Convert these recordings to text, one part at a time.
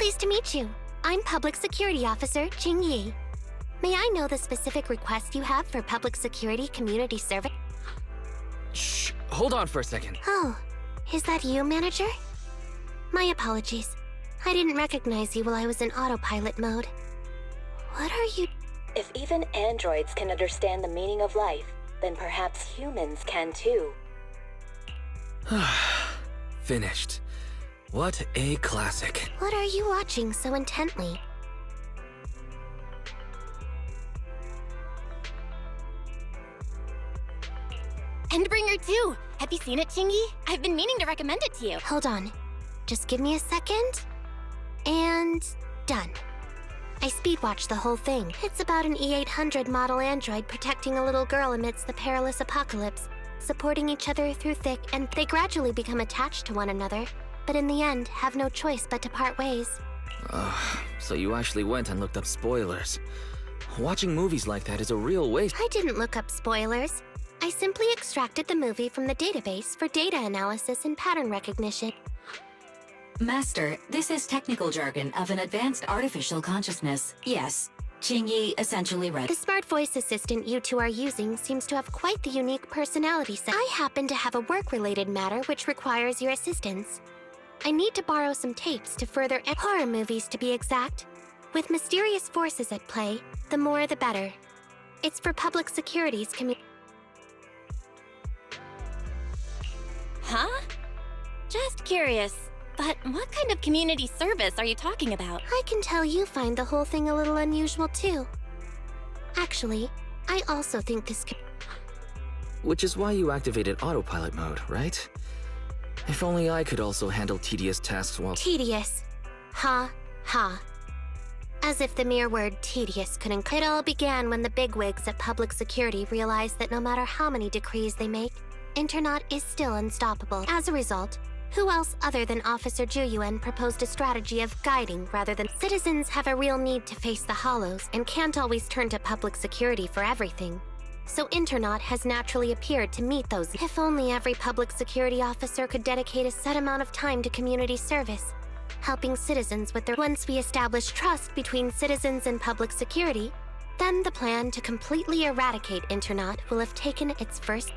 Pleased to meet you. I'm Public Security Officer Jing Yi. May I know the specific request you have for public security community service? Shh, hold on for a second. Oh, is that you, Manager? My apologies. I didn't recognize you while I was in autopilot mode. What are you... If even androids can understand the meaning of life, then perhaps humans can too. Finished. What a classic. What are you watching so intently? Endbringer 2! Have you seen it, Chingy? I've been meaning to recommend it to you. Hold on. Just give me a second. And... done. I speed-watched the whole thing. It's about an E-800 model android protecting a little girl amidst the perilous apocalypse, supporting each other through thick, and they gradually become attached to one another, but in the end have no choice but to part ways. So you actually went and looked up spoilers. Watching movies like that is a real waste. I didn't look up spoilers. I simply extracted the movie from the database for data analysis and pattern recognition. Master, this is technical jargon of an advanced artificial consciousness. Yes, Qingyi essentially read. The smart voice assistant you two are using seems to have quite the unique personality set. I happen to have a work-related matter which requires your assistance. I need to borrow some tapes to further horror movies to be exact. With mysterious forces at play, the more the better. It's for public security's community. Huh? Just curious, but what kind of community service are you talking about? I can tell you find the whole thing a little unusual too. Actually, I also think this could... Which is why you activated autopilot mode, right? If only I could also handle tedious tasks while... Tedious. Ha, ha. As if the mere word tedious couldn't... It all began when the bigwigs at public security realized that no matter how many decrees they make, Internaut is still unstoppable. As a result, who else other than Officer Juyuan proposed a strategy of guiding rather than... Citizens have a real need to face the hollows and can't always turn to public security for everything. So Internaut has naturally appeared to meet those. If only every public security officer could dedicate a set amount of time to community service, helping citizens with their... Once we establish trust between citizens and public security, then the plan to completely eradicate Internaut will have taken its first...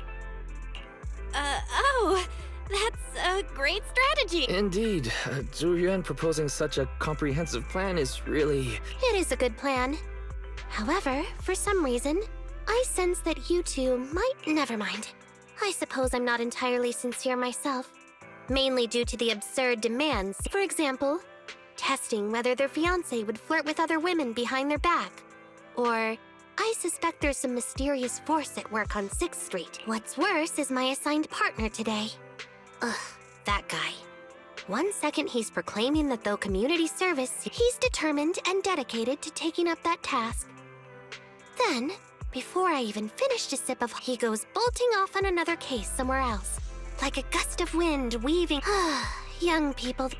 Oh, that's a great strategy. Indeed. Zhu Yuan proposing such a comprehensive plan is really... It is a good plan. However, for some reason, I sense that you two might... Never mind. I suppose I'm not entirely sincere myself. Mainly due to the absurd demands. For example, testing whether their fiancé would flirt with other women behind their back. Or... I suspect there's some mysterious force at work on 6th Street. What's worse is my assigned partner today. Ugh, that guy. One second he's proclaiming that though community service, he's determined and dedicated to taking up that task. Then, before I even finished a sip of, he goes bolting off on another case somewhere else. Like a gust of wind weaving. Young people.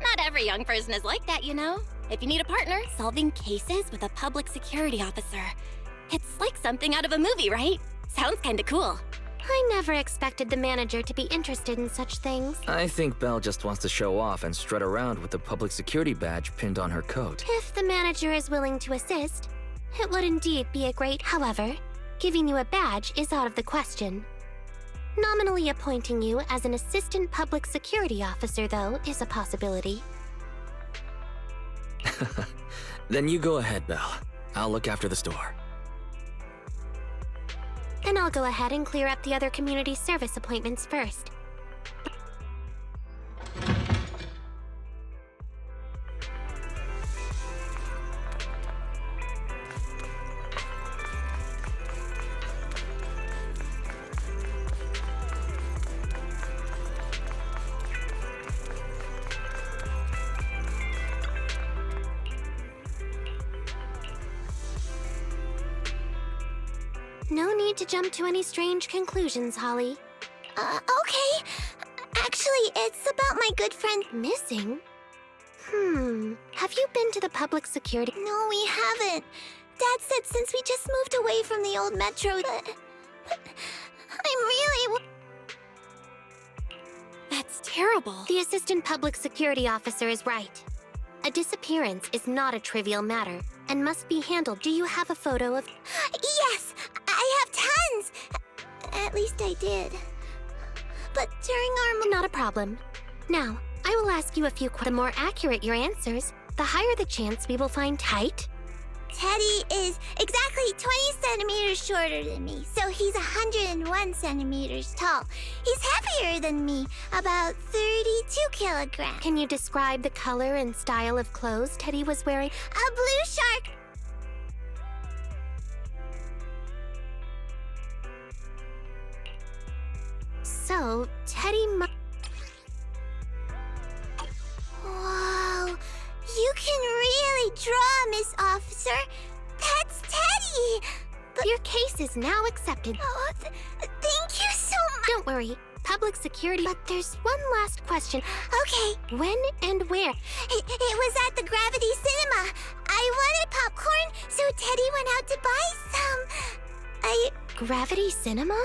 Not every young person is like that, you know. If you need a partner, solving cases with a public security officer. It's like something out of a movie, right? Sounds kinda cool. I never expected the manager to be interested in such things. I think Belle just wants to show off and strut around with the public security badge pinned on her coat. If the manager is willing to assist, it would indeed be a great... However, giving you a badge is out of the question. Nominally appointing you as an assistant public security officer, though, is a possibility. Then you go ahead, Belle. I'll look after the store. Then I'll go ahead and clear up the other community service appointments first. No need to jump to any strange conclusions, Holly. Okay. Actually, it's about my good friend... Missing? Have you been to the public security... No, we haven't. Dad said since we just moved away from the old metro... But I'm really... That's terrible. The assistant public security officer is right. A disappearance is not a trivial matter and must be handled. Do you have a photo of... Yes, I have tons. At least I did. But during our... Not a problem. Now, I will ask you a few The more accurate your answers, the higher the chance we will find height. Teddy is exactly 20 centimeters shorter than me, so he's 101 centimeters tall. He's heavier than me, about 32 kilograms. Can you describe the color and style of clothes Teddy was wearing? A blue shark. So, Teddy Whoa, you can really draw, Miss Officer. That's Teddy. But Your case is now accepted. oh, thank you so much. Don't worry, public security. But there's one last question. Okay, When and where? it was at the Gravity Cinema. I wanted popcorn, so Teddy went out to buy some. Gravity Cinema?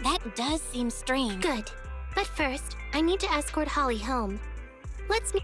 That does seem strange. Good. But first, I need to escort Holly home. Let's meet.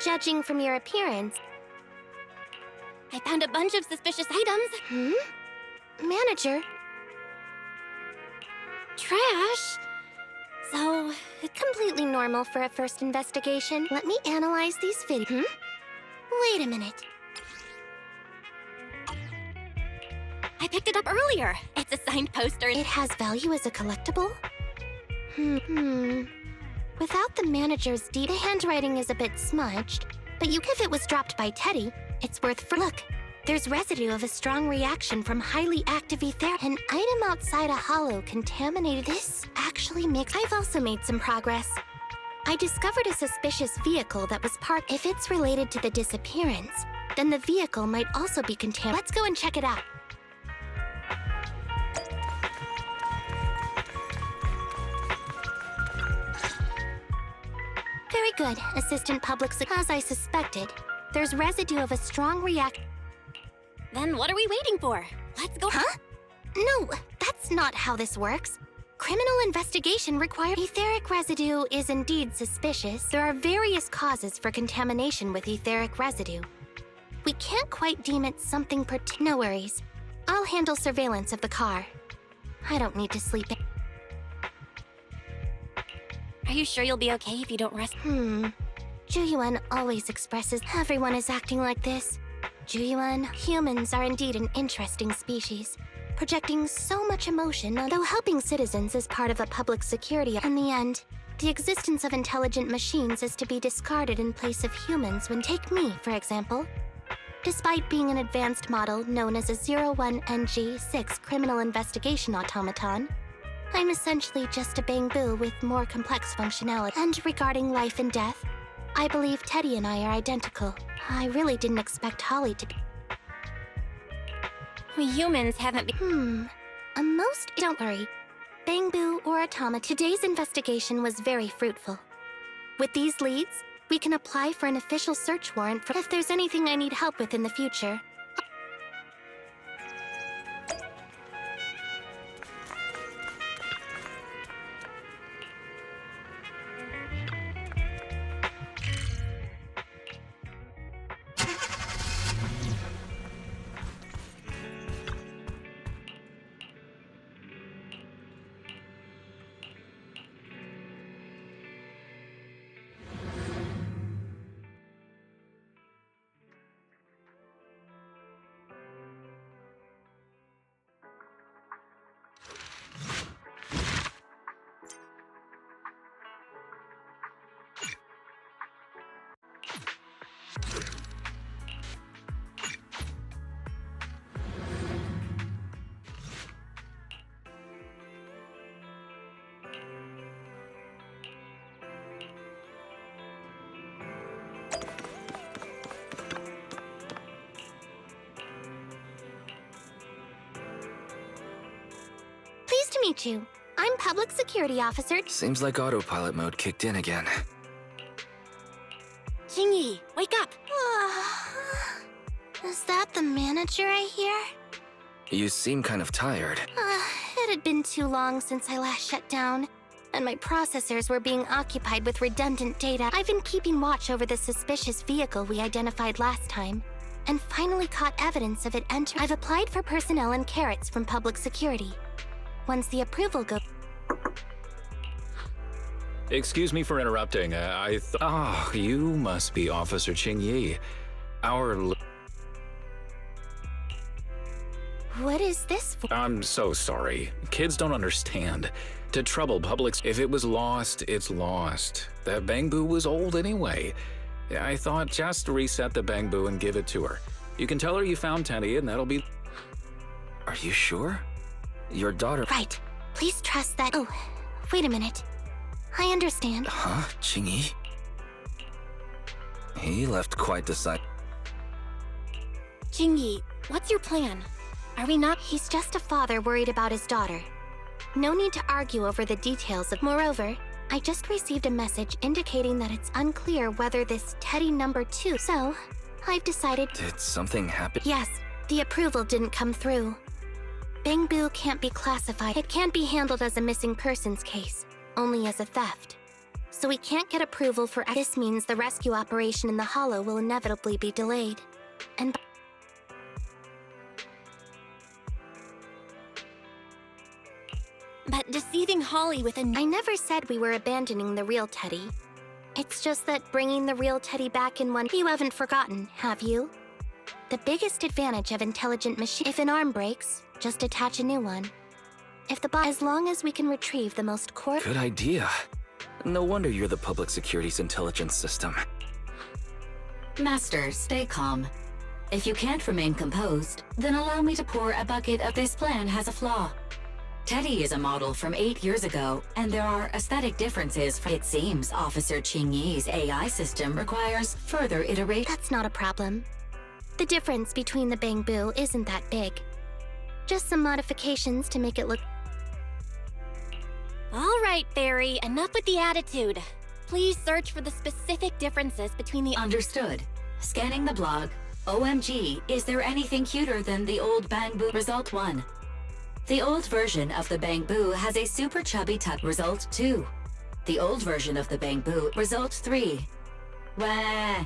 Judging from your appearance, I found a bunch of suspicious items. Manager, Trash. So, completely normal for a first investigation. Let me analyze these videos. Wait a minute. I picked it up earlier. It's a signed poster. It has value as a collectible? Without the manager's deed, the handwriting is a bit smudged, but if it was dropped by Teddy, it's worth Look, there's residue of a strong reaction from highly active ether. An item outside a hollow contaminated. This actually makes... I've also made some progress. I discovered a suspicious vehicle that was parked. If it's related to the disappearance, then the vehicle might also be contaminated. Let's go and check it out. Very good, Assistant Public As I suspected, there's residue of a strong react... Then what are we waiting for? Let's go. Huh? No, that's not how this works. Criminal investigation requires... Etheric residue is indeed suspicious. There are various causes for contamination with etheric residue. We can't quite deem it something No worries. I'll handle surveillance of the car. I don't need to sleep in... Are you sure you'll be okay if you don't rest? Juyuan always expresses everyone is acting like this. Juyuan, humans are indeed an interesting species, projecting so much emotion, though helping citizens is part of a public security. In the end, the existence of intelligent machines is to be discarded in place of humans when take me, for example. Despite being an advanced model known as a 01NG6 criminal investigation automaton, I'm essentially just a Bangbu with more complex functionality. And regarding life and death, I believe Teddy and I are identical. I really didn't expect Holly to be. We humans haven't been. Don't worry. Bangbu or Atama, today's investigation was very fruitful. With these leads, we can apply for an official search warrant for if there's anything I need help with in the future. Pleased to meet you. I'm Public Security Officer. Seems like autopilot mode kicked in again. Jingyi, wake up! Is that the manager I hear? You seem kind of tired. It had been too long since I last shut down, and my processors were being occupied with redundant data. I've been keeping watch over the suspicious vehicle we identified last time, and finally caught evidence of it enter. I've applied for personnel and carrots from Public Security. Once the approval goes... Excuse me for interrupting. You must be Officer Qingyi. What is this for? I'm so sorry. Kids don't understand. To trouble publics, if it was lost, it's lost. That Bangbu was old anyway. I thought just reset the Bangbu and give it to her. You can tell her you found Teddy and that'll be... Are you sure? Your daughter... Right. Please trust that... Oh, wait a minute. I understand. Huh? Qingyi? He left quite the sight. Jingyi, what's your plan? Are we not? He's just a father worried about his daughter. No need to argue over the details of... Moreover, I just received a message indicating that it's unclear whether this Teddy number 2... So, I've decided... Did something happen? Yes, the approval didn't come through. Bangbu can't be classified. It can't be handled as a missing persons case, only as a theft. So we can't get approval for... This means the rescue operation in the Hollow will inevitably be delayed. And... But deceiving Holly with a... I never said we were abandoning the real Teddy. It's just that bringing the real Teddy back in one... You haven't forgotten, have you? The biggest advantage of intelligent machine... If an arm breaks, just attach a new one. If the as long as we can retrieve the most core... Good idea. No wonder you're the public security's intelligence system. Master, stay calm. If you can't remain composed, then allow me to pour a bucket of this plan has a flaw. Teddy is a model from 8 years ago, and there are aesthetic differences. It seems Officer Qingyi's AI system requires further iteration. That's not a problem. The difference between the Bangbu isn't that big. Just some modifications to make it look... All right, Fairy, enough with the attitude. Please search for the specific differences between the... Understood. Scanning the blog. OMG, is there anything cuter than the old Bangbu? Result 1. The old version of the Bangbu has a super chubby tut. Result 2. The old version of the Bangbu. Result 3. Wah.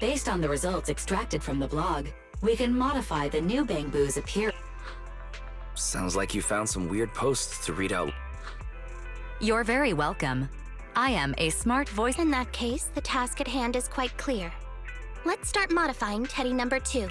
Based on the results extracted from the blog, we can modify the new Bangbu's appearance. Sounds like you found some weird posts to read out. You're very welcome. I am a smart voice. In that case, the task at hand is quite clear. Let's start modifying Teddy number 2.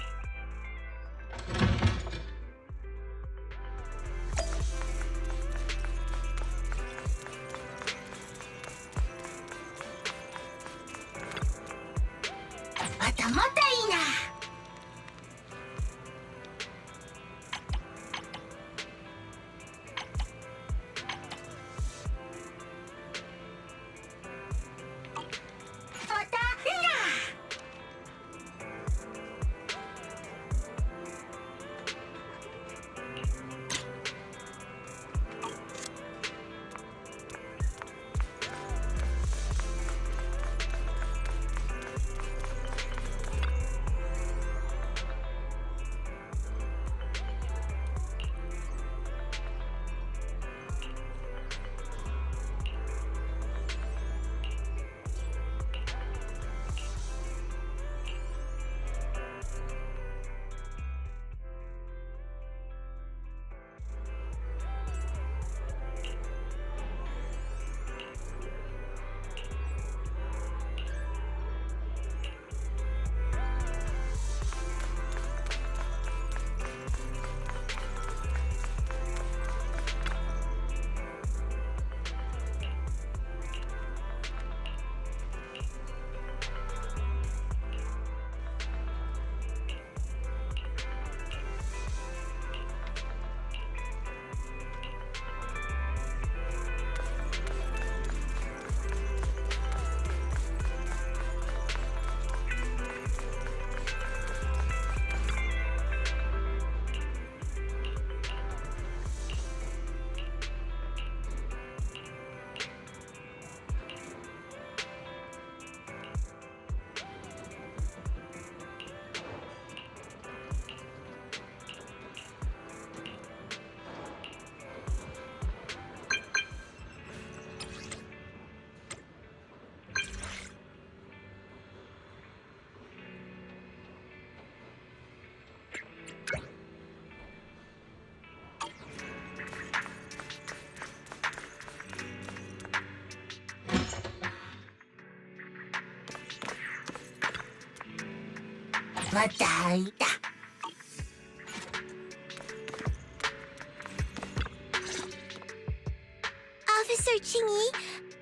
Officer Chingy,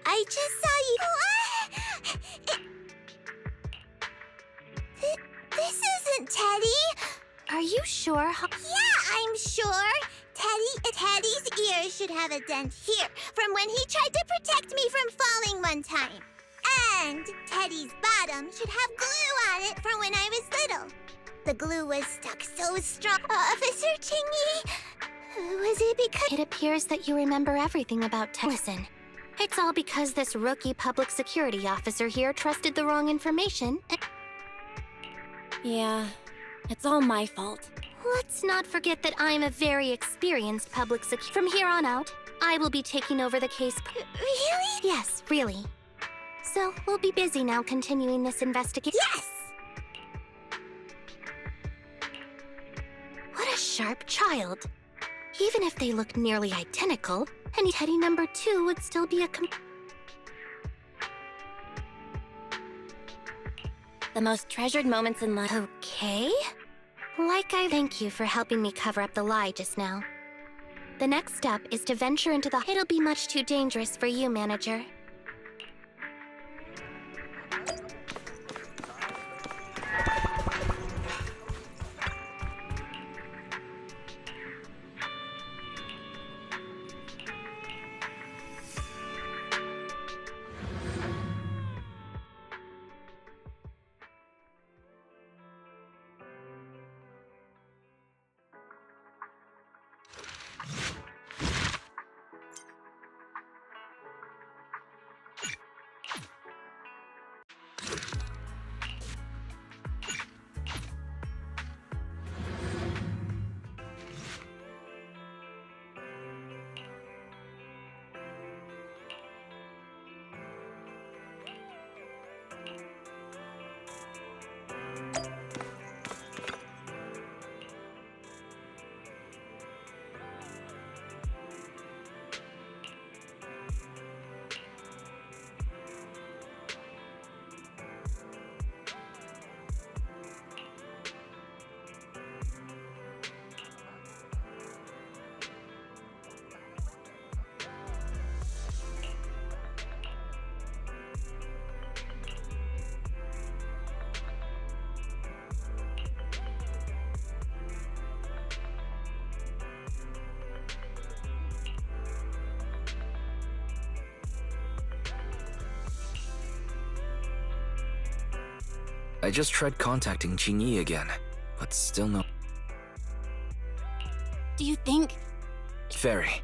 I just saw you. This isn't Teddy. Are you sure? Yeah, I'm sure. Teddy's ear should have a dent here from when he tried to protect me from falling one time. And Teddy's bottom should have glue on it from when I was little. The glue was stuck so strong. Officer Chingy, was it because... It appears that you remember everything about Listen, it's all because this rookie public security officer here trusted the wrong information. Yeah, it's all my fault. Let's not forget that I'm a very experienced public From here on out, I will be taking over the case. Really? Yes, really. So, we'll be busy now continuing this investigation. Yes! What a sharp child. Even if they look nearly identical, any Teddy number 2 would still be a The most treasured moments in life. Okay. Like I thank you for helping me cover up the lie just now. The next step is to venture into the... It'll be much too dangerous for you, manager. I just tried contacting Jingyi again, but still no... Do you think... Fairy,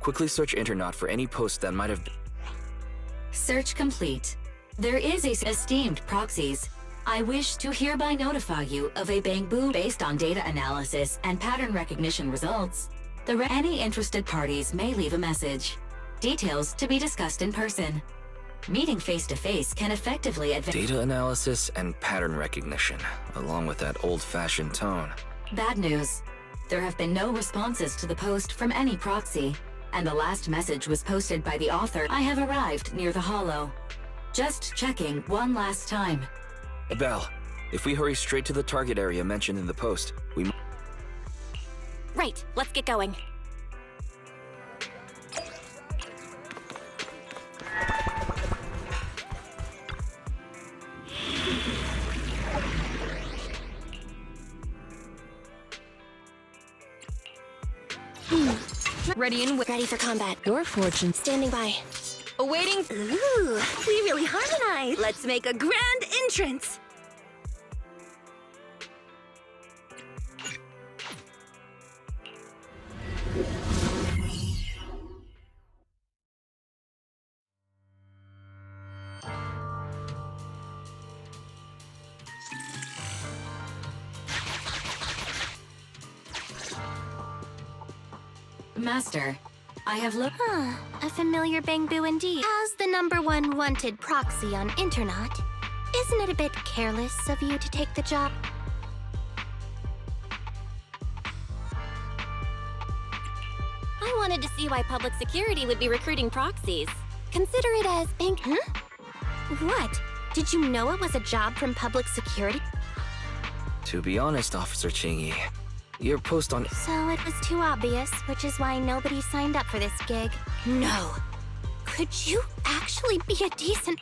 quickly search Internet for any post that might have been... Search complete. There is esteemed proxies. I wish to hereby notify you of a Bangboo based on data analysis and pattern recognition results. Any interested parties may leave a message. Details to be discussed in person. Meeting face-to-face can effectively advance... Data analysis and pattern recognition, along with that old-fashioned tone. Bad news. There have been no responses to the post from any proxy, and the last message was posted by the author. I have arrived near the Hollow. Just checking one last time. Belle, if we hurry straight to the target area mentioned in the post, we... Right, let's get going. Ready for combat. Your fortune. Standing by. Awaiting. Ooh, we really harmonize. Let's make a grand entrance. Master, I have looked... A familiar Bangboo indeed. As the #1 wanted proxy on Internet, isn't it a bit careless of you to take the job? I wanted to see why public security would be recruiting proxies. Consider it as bank... What? Did you know it was a job from public security? To be honest, Officer Chingy, your post on... So it was too obvious, which is why nobody signed up for this gig. No. Could you actually be a decent...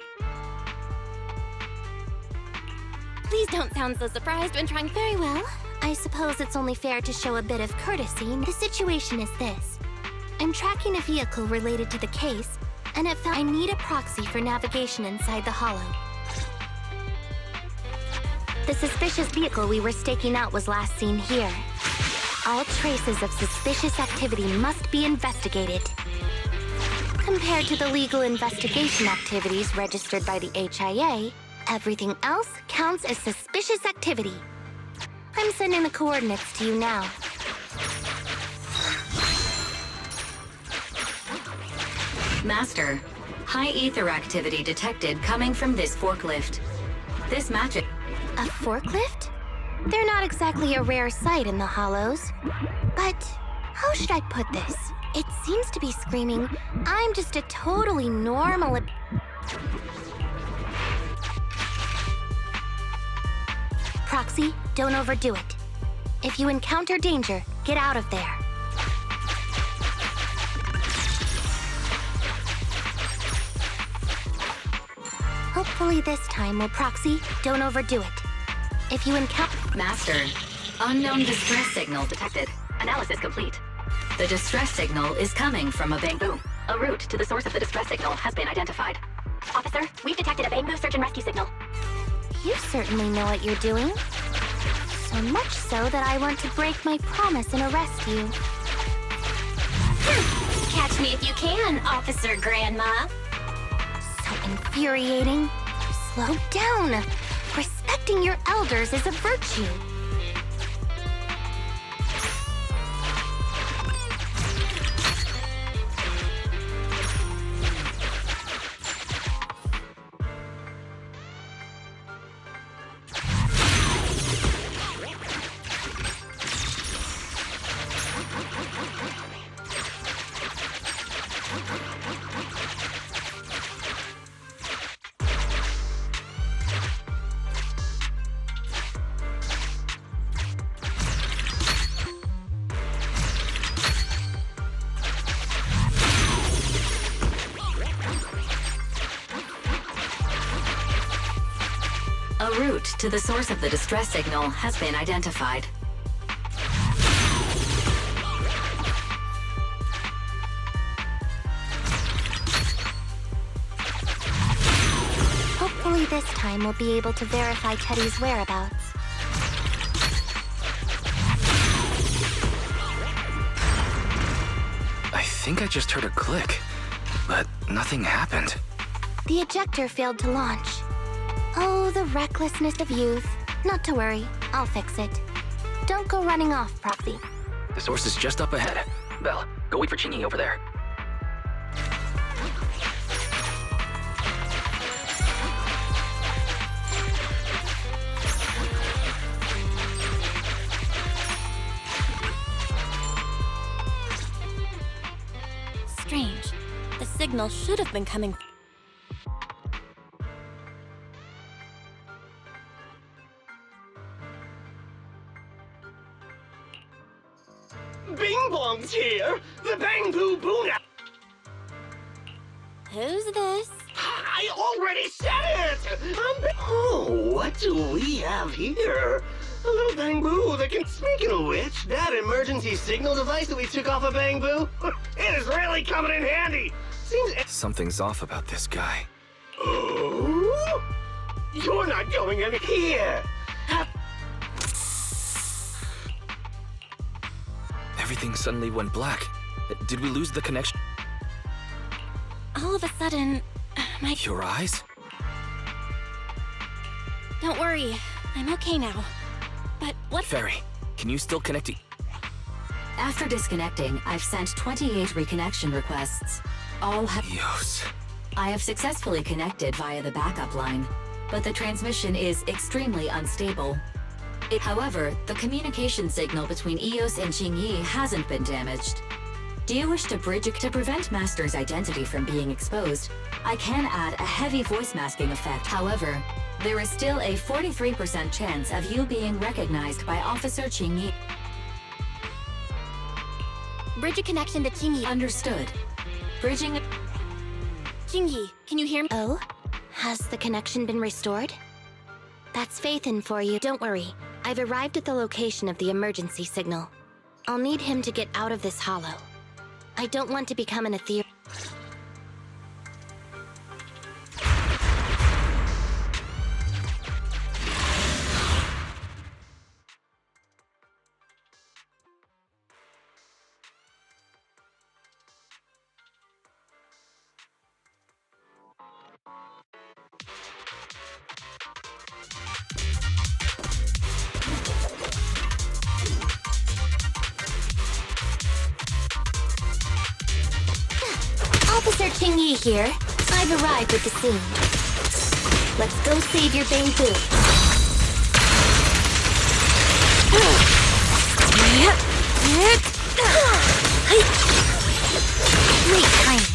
Please don't sound so surprised when trying. Very well. I suppose it's only fair to show a bit of courtesy. The situation is this. I'm tracking a vehicle related to the case, and it found I need a proxy for navigation inside the hollow. The suspicious vehicle we were staking out was last seen here. All traces of suspicious activity must be investigated. Compared to the legal investigation activities registered by the HIA, everything else counts as suspicious activity. I'm sending the coordinates to you now. Master, high ether activity detected coming from this forklift. This matches... A forklift? They're not exactly a rare sight in the Hollows. But how should I put this? It seems to be screaming, I'm just a totally normal... Proxy, don't overdo it. If you encounter danger, get out of there. Hopefully this time will Proxy, don't overdo it. If you encounter... Master, unknown distress signal detected. Analysis complete. The distress signal is coming from a bamboo. A route to the source of the distress signal has been identified. Officer, we've detected a bamboo search and rescue signal. You certainly know what you're doing. So much so that I want to break my promise and arrest you. Catch me if you can, Officer Grandma. So infuriating. Slow down. Respecting your elders is a virtue. A route to the source of the distress signal has been identified. Hopefully this time we'll be able to verify Teddy's whereabouts. I think I just heard a click, but nothing happened. The ejector failed to launch. Oh, the recklessness of youth. Not to worry, I'll fix it. Don't go running off, Proxy. The source is just up ahead. Belle, go wait for Chingy over there. Strange. The signal should have been coming... Bing Bong's here! The Bang Boo Boona! Who's this? I already said it! Oh, what do we have here? A little Bang Boo that can... Speaking of which, that emergency signal device that we took off of Bang Boo, it is really coming in handy! Seems... Something's off about this guy. Oh? You're not going in here! Everything suddenly went black. Did we lose the connection? All of a sudden, my... Your eyes? Don't worry, I'm okay now. But what... Fairy, can you still connect to... After disconnecting, I've sent 28 reconnection requests. All have... Yos. I have successfully connected via the backup line, but the transmission is extremely unstable. However, the communication signal between Eos and Qingyi hasn't been damaged. Do you wish to bridge to prevent Master's identity from being exposed? I can add a heavy voice masking effect. However, there is still a 43% chance of you being recognized by Officer Qingyi. Bridge a connection to Qingyi. Understood. Bridging. Qingyi, can you hear me? Oh? Has the connection been restored? That's Faithin for you. Don't worry. I've arrived at the location of the emergency signal. I'll need him to get out of this hollow. I don't want to become an ethereal. Officer Qingyi here. I've arrived at the scene. Let's go save your Bangbu. Great timing.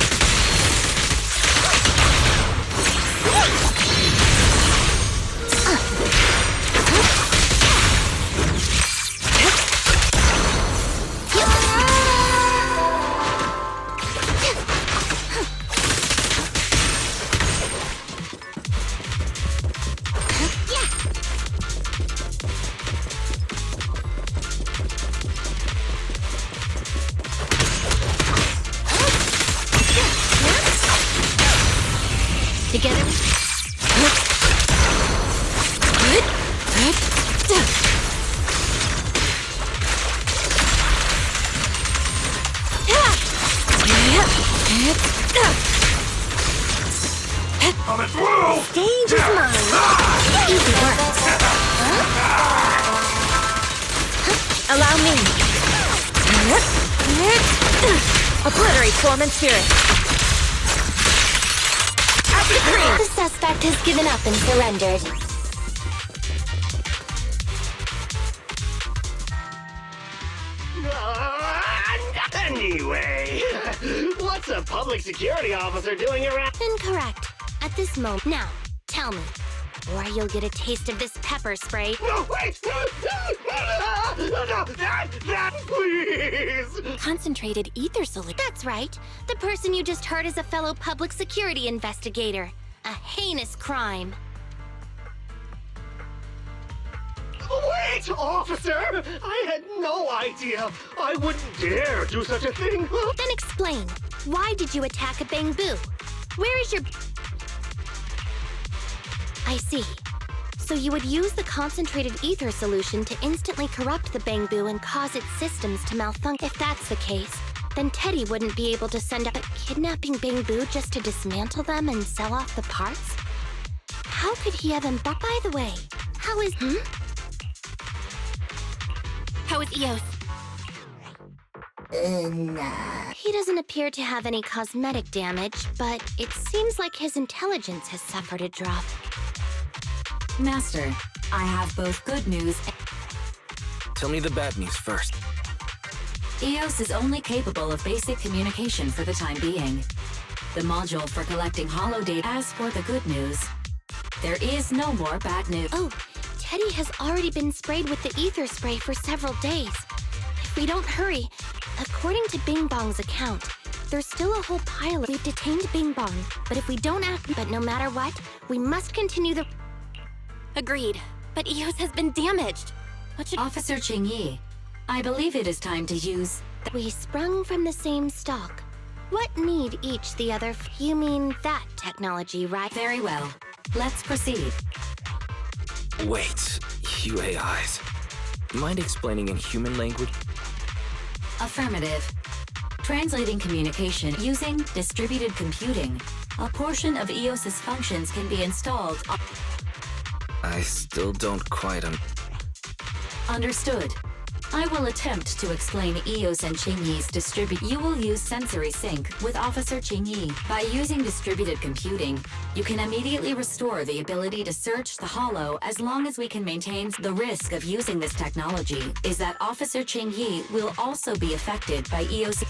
Together. Coming through! Stage is mine. Easy work. Allow me. Obliterate form and spirit. The suspect has given up and surrendered. Anyway, what's a public security officer doing around? Incorrect. At this moment. Now, tell me. Or you'll get a taste of this pepper spray. No, wait! No, that, please! Concentrated ether solution. That's right. The person you just heard is a fellow public security investigator. A heinous crime. Wait, officer! I had no idea. I wouldn't dare do such a thing. Then explain. Why did you attack a Bangbu? Where is your... I see. So you would use the concentrated ether solution to instantly corrupt the Bangbu and cause its systems to malfunction. If that's the case, then Teddy wouldn't be able to send up a kidnapping Bangbu just to dismantle them and sell off the parts? How could he have them? By the way, how is... How is Eos? He doesn't appear to have any cosmetic damage, but it seems like his intelligence has suffered a drop. Master, I have both good news and... Tell me the bad news first. Eos is only capable of basic communication for the time being. The module for collecting holo data. As for the good news, there is no more bad news. Oh, Teddy has already been sprayed with the ether spray for several days. If we don't hurry, according to Bing Bong's account, there's still a whole pile. We've detained Bing Bong, but if we don't act, but no matter what, we must continue the... Agreed. But Eos has been damaged. What should... Officer Qingyi, I believe it is time to use... We sprung from the same stock. What need each the other? You mean that technology, right? Very well. Let's proceed. Wait, you AIs. Mind explaining in human language? Affirmative. Translating communication using distributed computing. A portion of EOS's functions can be installed on... I still don't quite Understood. I will attempt to explain EOS and Qingyi's distribute. You will use sensory sync with Officer Qingyi. By using distributed computing, you can immediately restore the ability to search the hollow as long as we can maintain. The risk of using this technology is that Officer Qingyi will also be affected by EOS.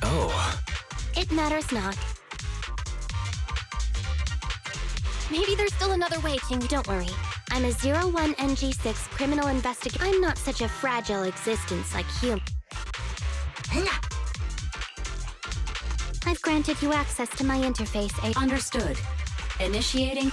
Oh. It matters not. Maybe there's still another way, Ching. Don't worry. I'm a 01 NG6 criminal investigator. I'm not such a fragile existence like you. I've granted you access to my interface, Understood. Initiating.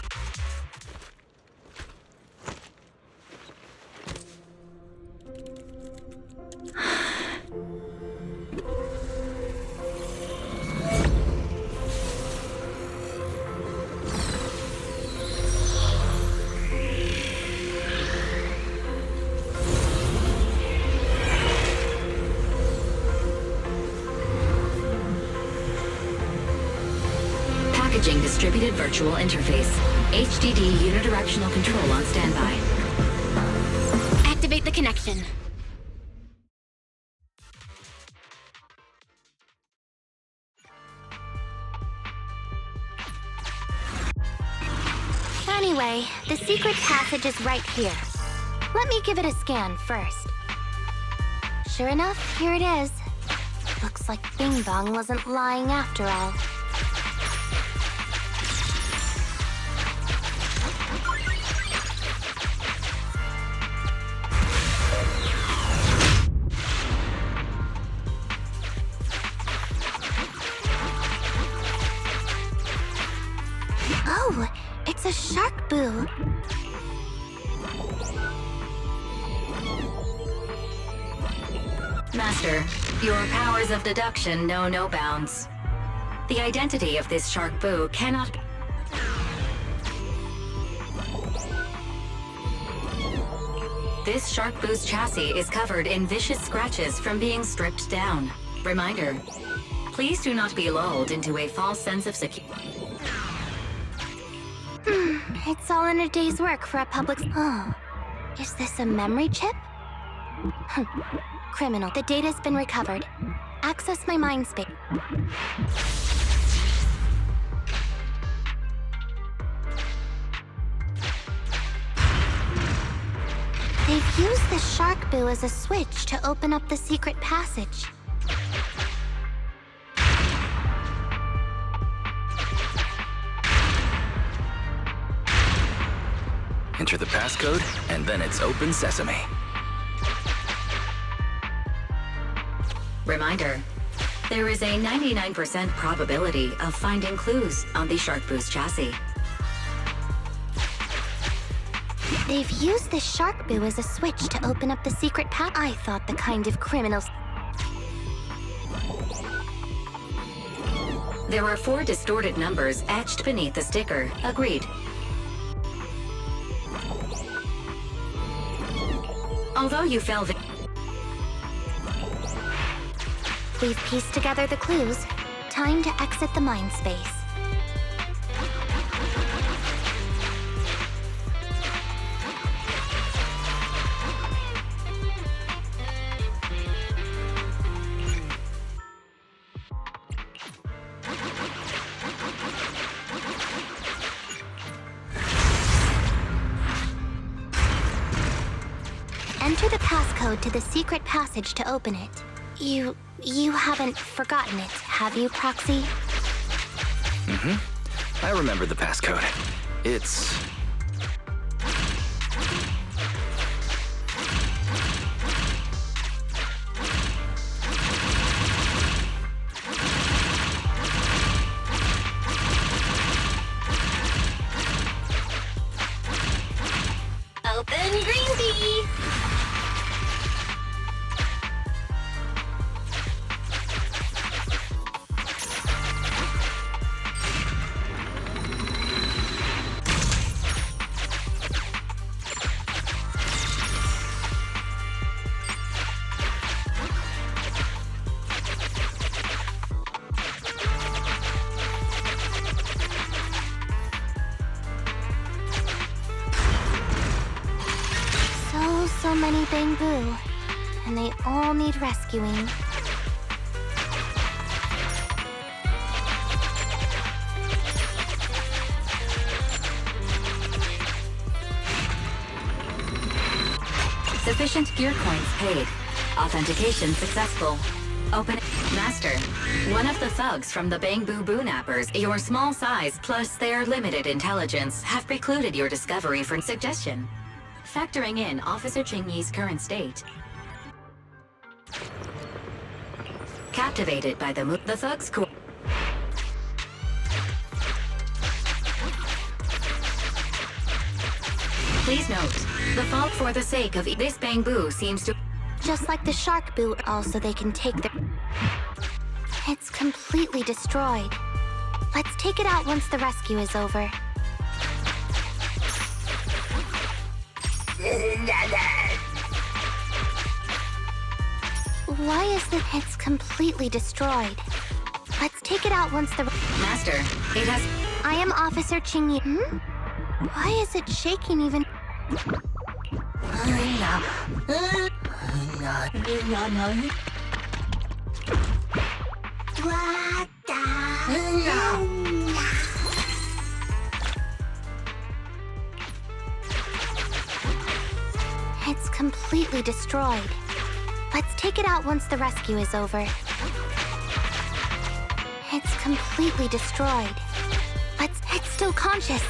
Packaging distributed virtual interface. HDD unidirectional control on standby. Activate the connection. Anyway, the secret passage is right here. Let me give it a scan first. Sure enough, here it is. Looks like Bing Bong wasn't lying after all. Oh, it's a shark boo. Master, your powers of deduction know no bounds. The identity of this shark boo cannot be... This shark boo's chassis is covered in vicious scratches from being stripped down. Reminder, please do not be lulled into a false sense of security. It's all in a day's work for a public... Oh, is this a memory chip? Criminal. The data's been recovered. Access my mind space. They've used the shark boo as a switch to open up the secret passage. Enter the passcode, and then it's open sesame. Reminder, there is a 99% probability of finding clues on the shark boo's chassis. They've used the shark boo as a switch to open up the secret path. I thought the kind of criminals... There are 4 distorted numbers etched beneath the sticker. Agreed. Although you fell We've pieced together the clues. Time to exit the mind space. Enter the passcode to the secret passage to open it. You haven't forgotten it, have you, Proxy? Mm-hmm. I remember the passcode. It's... Open green tea! So many Bang-Boo, and they all need rescuing. sufficient gear coins paid. Authentication successful. Open... Master, one of the thugs from the Bangbu Boo Nappers, your small size plus their limited intelligence, have precluded your discovery for suggestion. Factoring in Officer Chingyi's current state. Captivated by the thugs' Please note, the fault for the sake of this Bangbu seems to... Just like the shark boo, also they can take the... It's completely destroyed. Let's take it out once the rescue is over. Why is it? It's completely destroyed. Let's take it out once the... Master, it has... I am Officer Chingyi. Why is it shaking even... It's completely destroyed. Let's take it out once the rescue is over. It's completely destroyed. It's still conscious.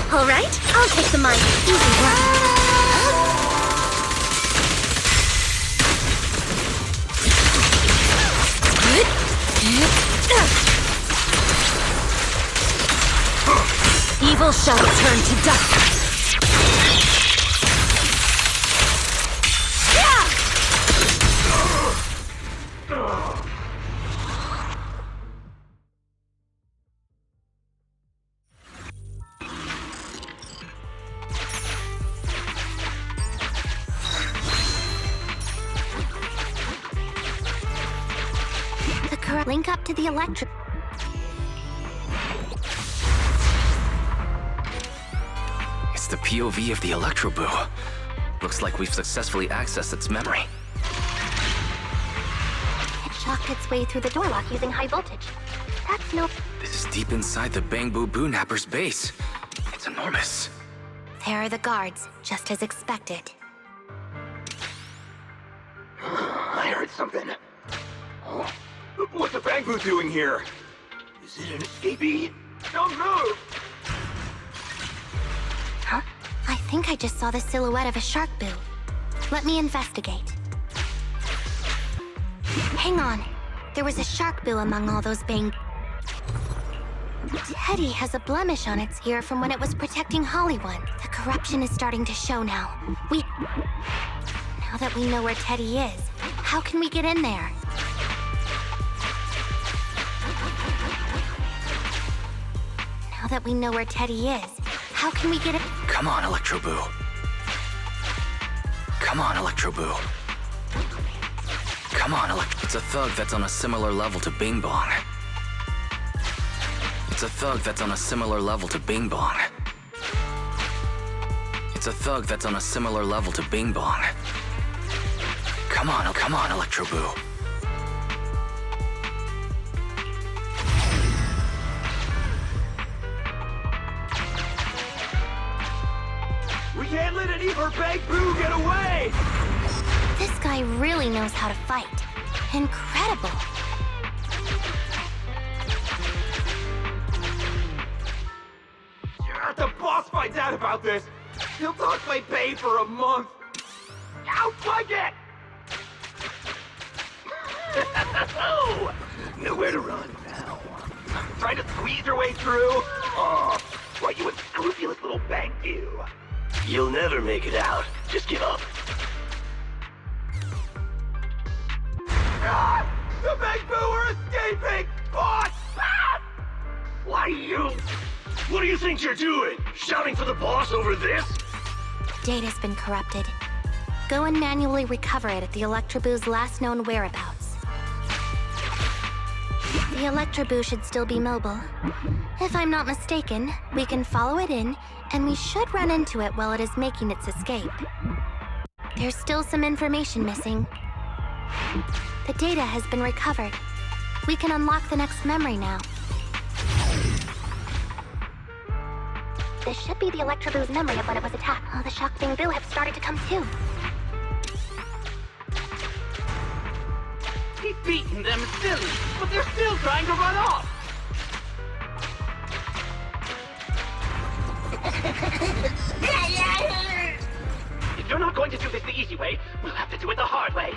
All right, I'll take the mine. Easy one. Evil shall turn to dust. Link up to the electric... It's the POV of the Electro Boo. Looks like we've successfully accessed its memory. It shocked its way through the door lock using high voltage. That's no... This is deep inside the Bangbu Boo Napper's base. It's enormous. There are the guards, just as expected. I heard something. What's the Bangbu doing here? Is it an escapee? Don't move! Huh? I think I just saw the silhouette of a shark boo. Let me investigate. Hang on. There was a shark boo among all those bang... Teddy has a blemish on its ear from when it was protecting Hollywood. The corruption is starting to show now. Now that we know where Teddy is, how can we get in there? Now that we know where Teddy is, how can we get it? Come on, Electro Boo. Come on, Electro Boo. Come on, Electro... It's a thug that's on a similar level to Bing Bong. It's a thug that's on a similar level to Bing Bong. It's a thug that's on a similar level to Bing Bong. Come on, Electro Boo. We can't let any of her Bangbu get away! This guy really knows how to fight. Incredible. The boss finds out about this. He'll talk my pay for a month. Outflank it! Nowhere to run now. Trying to squeeze your way through? Oh, why, you unscrupulous little Bangbu. You'll never make it out. Just give up. Ah! The Bangboo are escaping! Boss! Ah! Why you? What do you think you're doing? Shouting for the boss over this? Data's been corrupted. Go and manually recover it at the Electroboo's last known whereabouts. The Electroboo should still be mobile. If I'm not mistaken, we can follow it in, and we should run into it while it is making its escape. There's still some information missing. The data has been recovered. We can unlock the next memory now. This should be the Electroboo's memory of when it was attacked. Oh, the shocked Bangboo have started to come too. He's beaten them silly, but they're still trying to run off! If you're not going to do this the easy way, we'll have to do it the hard way.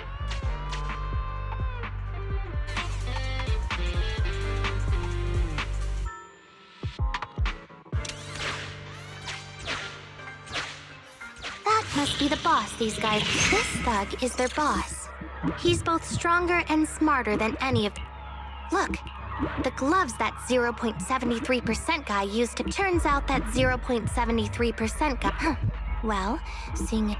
That must be the boss, these guys. This thug is their boss. He's both stronger and smarter than any of... Look, the gloves that 0.73% guy used to... Turns out that 0.73% guy... Huh. Well, seeing it...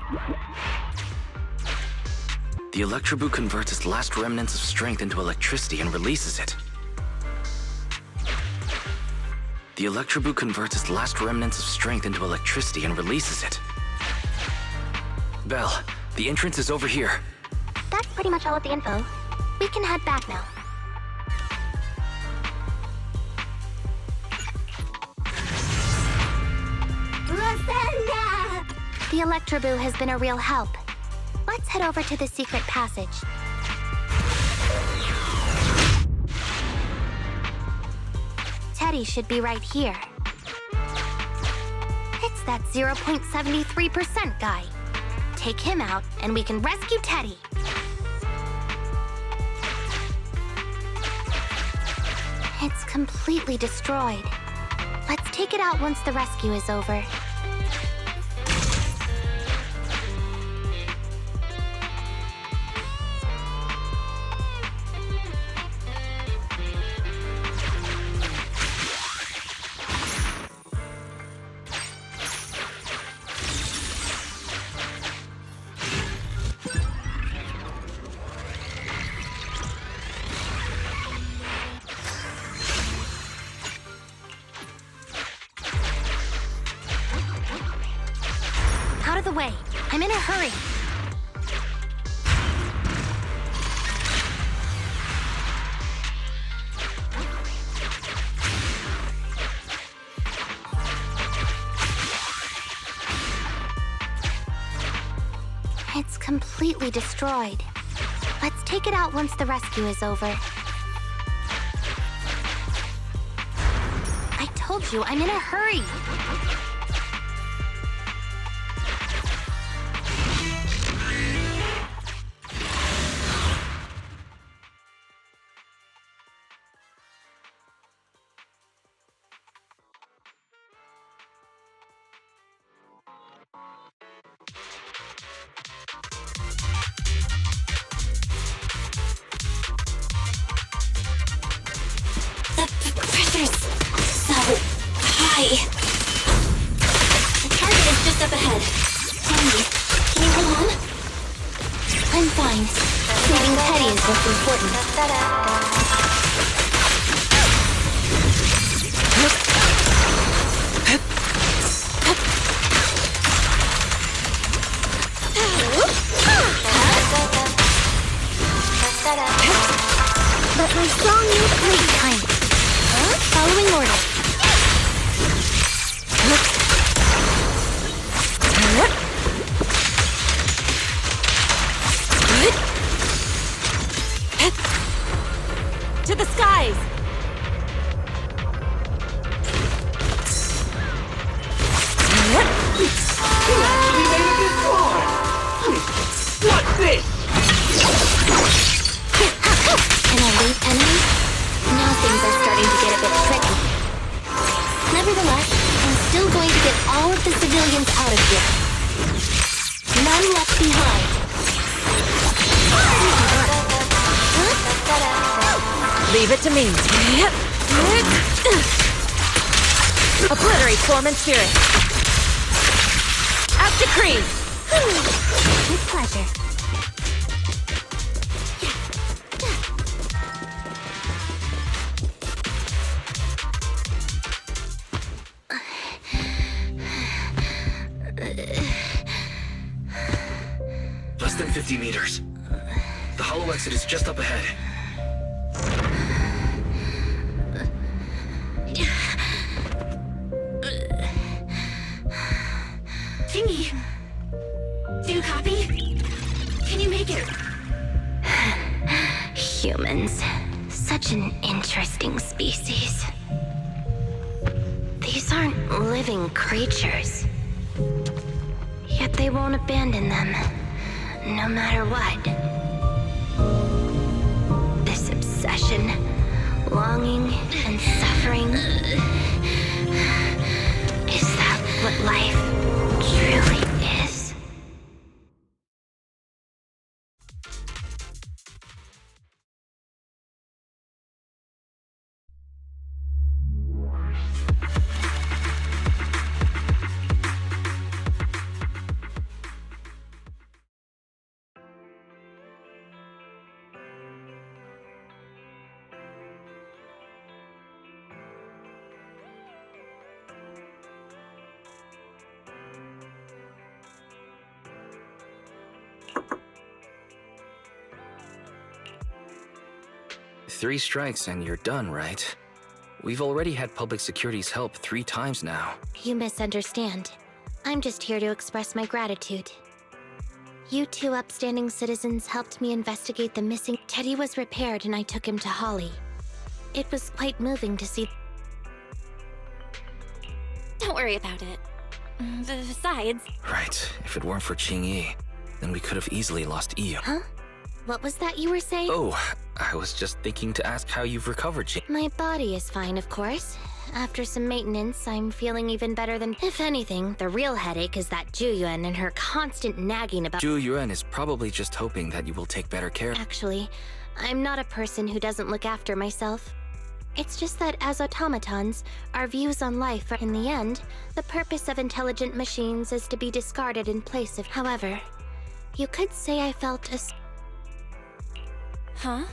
The Electroboo converts its last remnants of strength into electricity and releases it. The Electroboo converts its last remnants of strength into electricity and releases it. Belle, the entrance is over here. That's pretty much all of the info. We can head back now. Rosanna! The Electroboo has been a real help. Let's head over to the secret passage. Teddy should be right here. It's that 0.73% guy. Take him out, and we can rescue Teddy. It's completely destroyed. Let's take it out once the rescue is over. Out of the way. I'm in a hurry. It's completely destroyed. Let's take it out once the rescue is over. I told you, I'm in a hurry. The target is just up ahead. Andy, can you hold on? I'm fine. Saving Teddy is what's important. But my strong new great time. Following order. To the skies! You actually made it this far! What's this? Can I leave, enemy? Now things are starting to get a bit tricky. Nevertheless, I'm still going to get all of the civilians out of here. Leave it to me. Obliterate form and spirit. Out to cream. With pleasure. Less than 50 meters. The hollow exit is just up ahead. Jingy, do you copy? Can you make it? Humans. Such an interesting species. These aren't living creatures. Yet they won't abandon them, no matter what. This obsession, longing, and suffering. Is that what life truly is? Three strikes and you're done, right? We've already had public security's help 3 times now. You misunderstand. I'm just here to express my gratitude. You 2 upstanding citizens helped me investigate the missing... Teddy was repaired and I took him to Holly. It was quite moving to see... Don't worry about it. Besides... Right. If it weren't for Qingyi, then we could have easily lost Iyo. Huh? What was that you were saying? Oh, I was just thinking to ask how you've recovered, Qing. My body is fine, of course. After some maintenance, I'm feeling even better than... If anything, the real headache is that Juyuan and her constant nagging about... Juyuan is probably just hoping that you will take better care. Actually, I'm not a person who doesn't look after myself. It's just that as automatons, our views on life are... In the end, the purpose of intelligent machines is to be discarded in place of... However, you could say I felt a... Huh?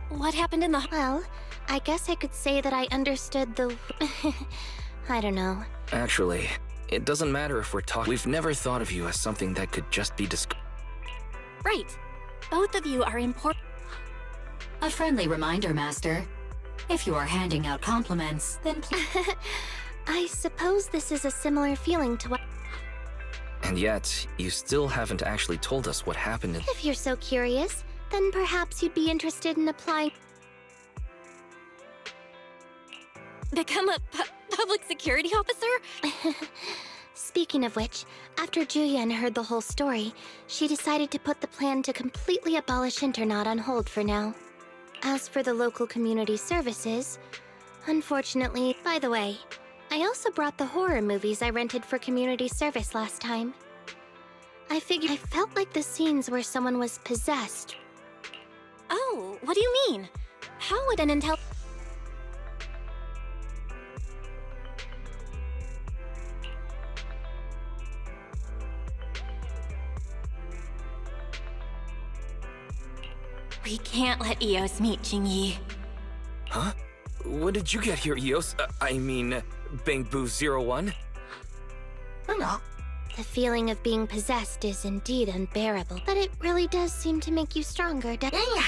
What happened in the... Well, I guess I could say that I understood the... I don't know. Actually, it doesn't matter if we're talking... We've never thought of you as something that could just be Right. Both of you are important. A friendly reminder, Master. If you are handing out compliments, then I suppose this is a similar feeling to what... And yet, you still haven't actually told us what happened in... If you're so curious, then perhaps you'd be interested in applying... Become a public security officer? Speaking of which, after Julian heard the whole story, she decided to put the plan to completely abolish Internat on hold for now. As for the local community services, unfortunately... By the way, I also brought the horror movies I rented for community service last time. I felt like the scenes where someone was possessed. Oh, what do you mean? How would an We can't let Eos meet Jingyi. Huh? When did you get here, Eos? I mean, Bangboo 01? No. The feeling of being possessed is indeed unbearable, but it really does seem to make you stronger, Yeah.